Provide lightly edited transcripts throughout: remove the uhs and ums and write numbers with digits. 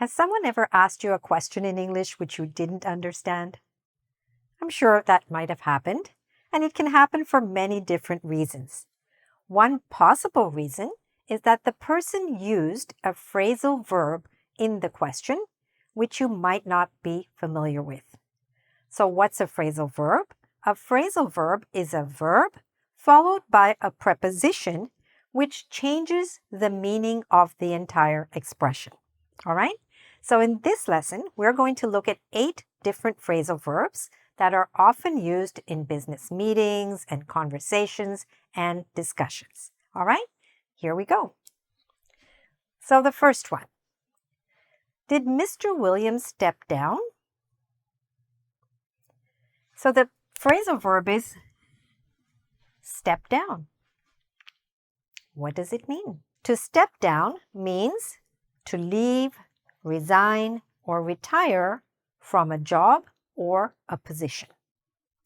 Has someone ever asked you a question in English which you didn't understand? I'm sure that might have happened, and it can happen for many different reasons. One possible reason is that the person used a phrasal verb in the question, which you might not be familiar with. So what's a phrasal verb? A phrasal verb is a verb followed by a preposition which changes the meaning of the entire expression. All right? So in this lesson, we're going to look at 8 different phrasal verbs that are often used in business meetings and conversations and discussions. All right? Here we go. So the first one. Did Mr. Williams step down? So the phrasal verb is step down. What does it mean? To step down means to leave, resign, or retire from a job or a position.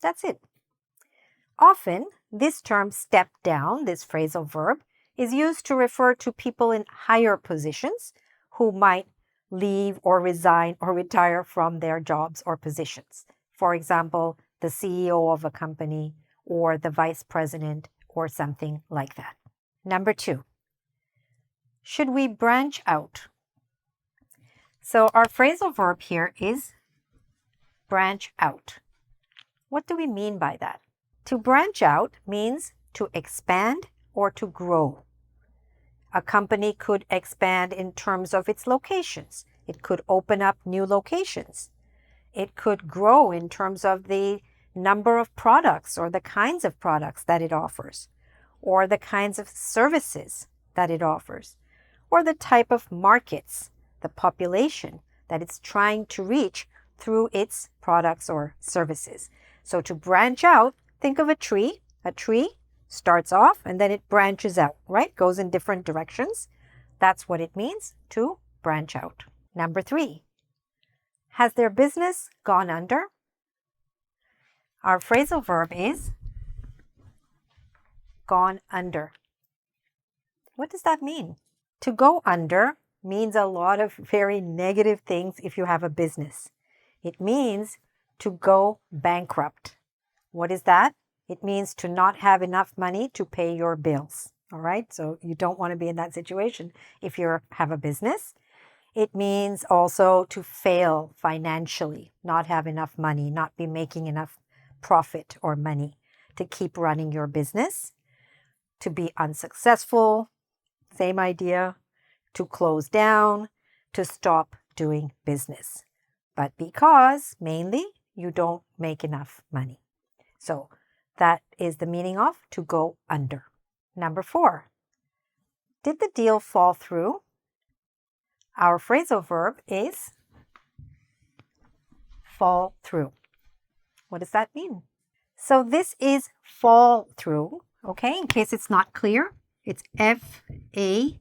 That's it. Often, this term step down, this phrasal verb, is used to refer to people in higher positions who might leave or resign or retire from their jobs or positions. For example, the CEO of a company or the vice president or something like that. Number 2, should we branch out? So our phrasal verb here is branch out. What do we mean by that? To branch out means to expand or to grow. A company could expand in terms of its locations. It could open up new locations. It could grow in terms of the number of products or the kinds of products that it offers, or the kinds of services that it offers, or the type of markets, the population that it's trying to reach through its products or services. So to branch out, think of a tree. A tree starts off and then it branches out, right? Goes in different directions. That's what it means to branch out. Number 3, has their business gone under? Our phrasal verb is gone under. What does that mean? To go under means a lot of very negative things if you have a business. It means to go bankrupt. What is that? It means to not have enough money to pay your bills. All right? So you don't want to be in that situation if you have a business. It means also to fail financially, not have enough money, not be making enough profit or money to keep running your business, to be unsuccessful, same idea, to close down, to stop doing business. But because mainly you don't make enough money. So that is the meaning of to go under. Number 4, did the deal fall through? Our phrasal verb is fall through. What does that mean? So this is fall through, okay? In case it's not clear, it's F-A-L-L,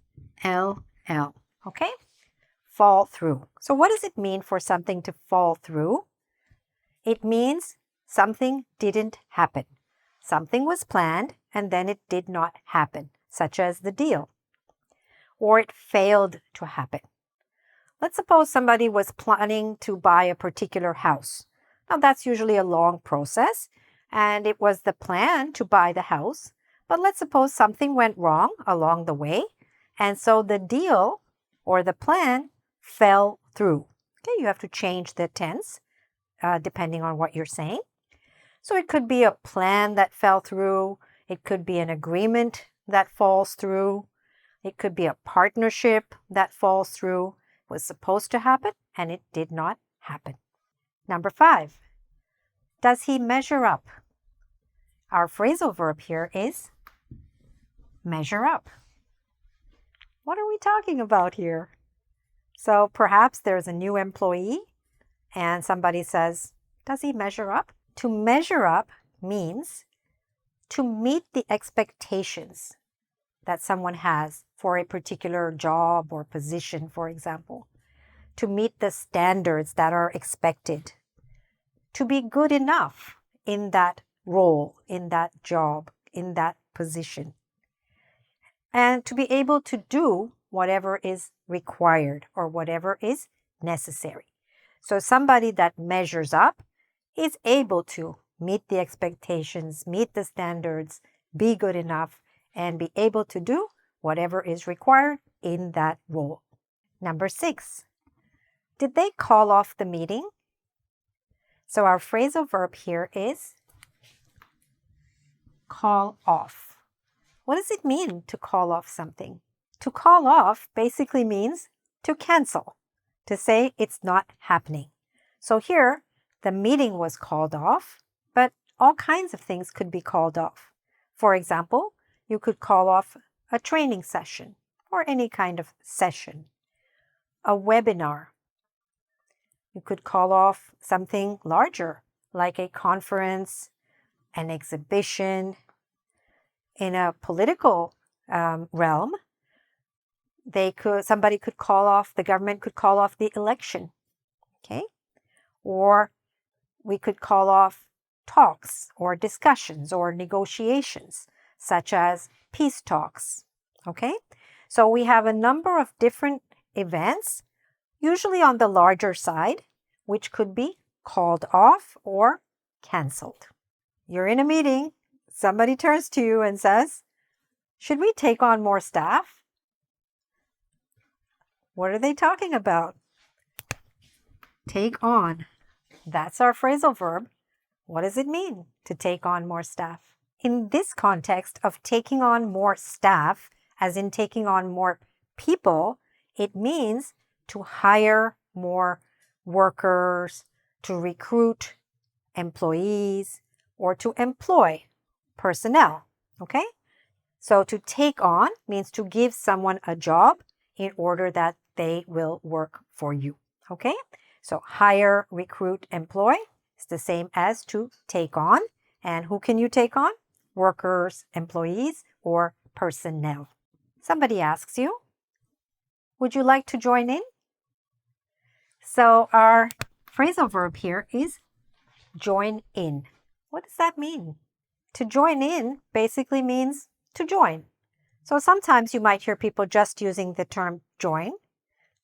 okay? Fall through. So what does it mean for something to fall through? It means something didn't happen. Something was planned and then it did not happen, such as the deal. Or it failed to happen. Let's suppose somebody was planning to buy a particular house. Now that's usually a long process and it was the plan to buy the house. But let's suppose something went wrong along the way and so the deal or the plan fell through. Okay, you have to change the tense depending on what you're saying. So it could be a plan that fell through. It could be an agreement that falls through. It could be a partnership that falls through. It was supposed to happen and it did not happen. Number 5, does he measure up? Our phrasal verb here is measure up. What are we talking about here? So perhaps there's a new employee and somebody says, does he measure up? To measure up means to meet the expectations that someone has for a particular job or position, for example. To meet the standards that are expected. To be good enough in that role, in that job, in that position. And to be able to do whatever is required or whatever is necessary. So somebody that measures up is able to meet the expectations, meet the standards, be good enough, and be able to do whatever is required in that role. Number 6, did they call off the meeting? So our phrasal verb here is call off. What does it mean to call off something? To call off basically means to cancel, to say it's not happening. So here, the meeting was called off, but all kinds of things could be called off. For example, you could call off a training session or any kind of session, a webinar. You could call off something larger, like a conference, an exhibition. In a political realm, the government could call off the election, okay? Or we could call off talks or discussions or negotiations, such as peace talks, okay? So we have a number of different events, usually on the larger side, which could be called off or canceled. You're in a meeting, somebody turns to you and says, should we take on more staff? What are they talking about? Take on. That's our phrasal verb. What does it mean to take on more staff? In this context of taking on more staff, as in taking on more people, it means to hire more workers, to recruit employees, or to employ personnel, okay? So to take on means to give someone a job in order that they will work for you, okay? So hire, recruit, employ is the same as to take on. And who can you take on? Workers, employees, or personnel. Somebody asks you, would you like to join in? So our phrasal verb here is join in. What does that mean? To join in basically means to join. So sometimes you might hear people just using the term join,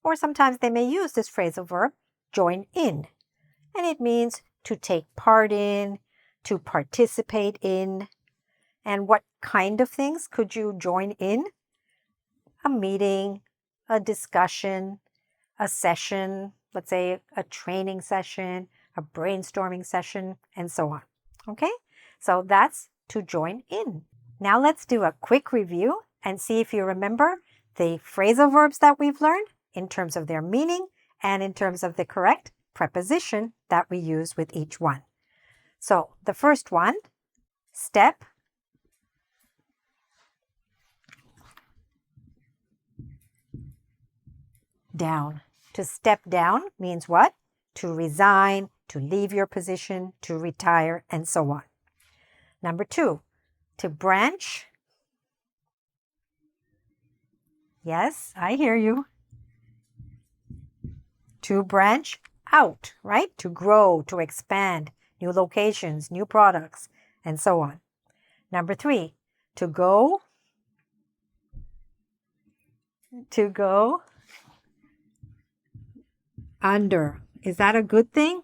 or sometimes they may use this phrasal verb, join in. And it means to take part in, to participate in. And what kind of things could you join in? A meeting, a discussion, a session, let's say a training session, a brainstorming session, and so on. Okay? So that's to join in. Now let's do a quick review and see if you remember the phrasal verbs that we've learned in terms of their meaning and in terms of the correct preposition that we use with each one. So the first one, step, down. To step down means what? To resign, to leave your position, to retire, and so on. Number 2, to branch. Yes, I hear you. To branch out, right? To grow, to expand, new locations, new products, and so on. Number 3, to go. To go under. Is that a good thing?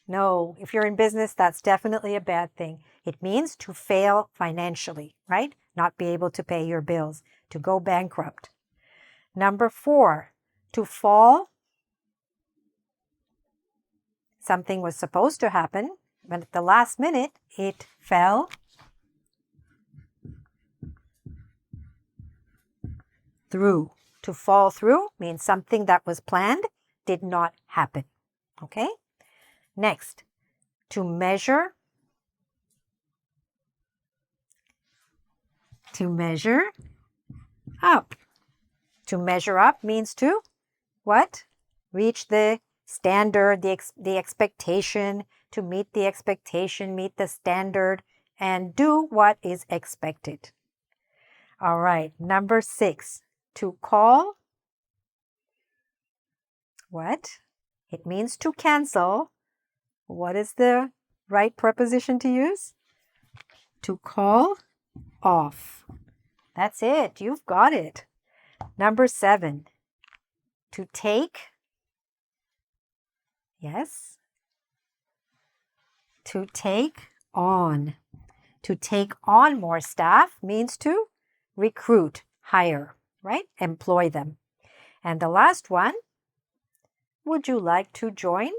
No. If you're in business, that's definitely a bad thing. It means to fail financially, right? Not be able to pay your bills, to go bankrupt. Number 4, to fall. Something was supposed to happen, but at the last minute, it fell through. To fall through means something that was planned did not happen. Okay? Next, to measure. To measure up. To measure up means to what? Reach the standard, the expectation, to meet the expectation, meet the standard, and do what is expected. All right, number 6, to call. What? It means to cancel. What is the right preposition to use? To call off. That's it. You've got it. Number 7, to take. Yes. To take on. To take on more staff means to recruit, hire, right? Employ them. And the last one, would you like to join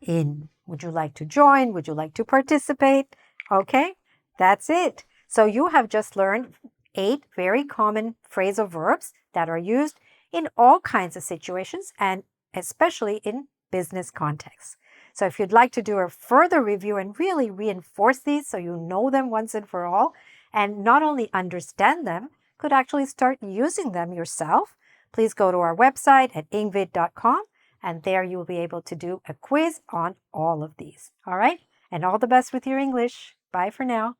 in? Would you like to join? Would you like to participate? Okay, that's it. So you have just learned 8 very common phrasal verbs that are used in all kinds of situations and especially in business contexts. So if you'd like to do a further review and really reinforce these so you know them once and for all, and not only understand them, could actually start using them yourself, please go to our website at engVid.com, and there you will be able to do a quiz on all of these. All right? And all the best with your English. Bye for now.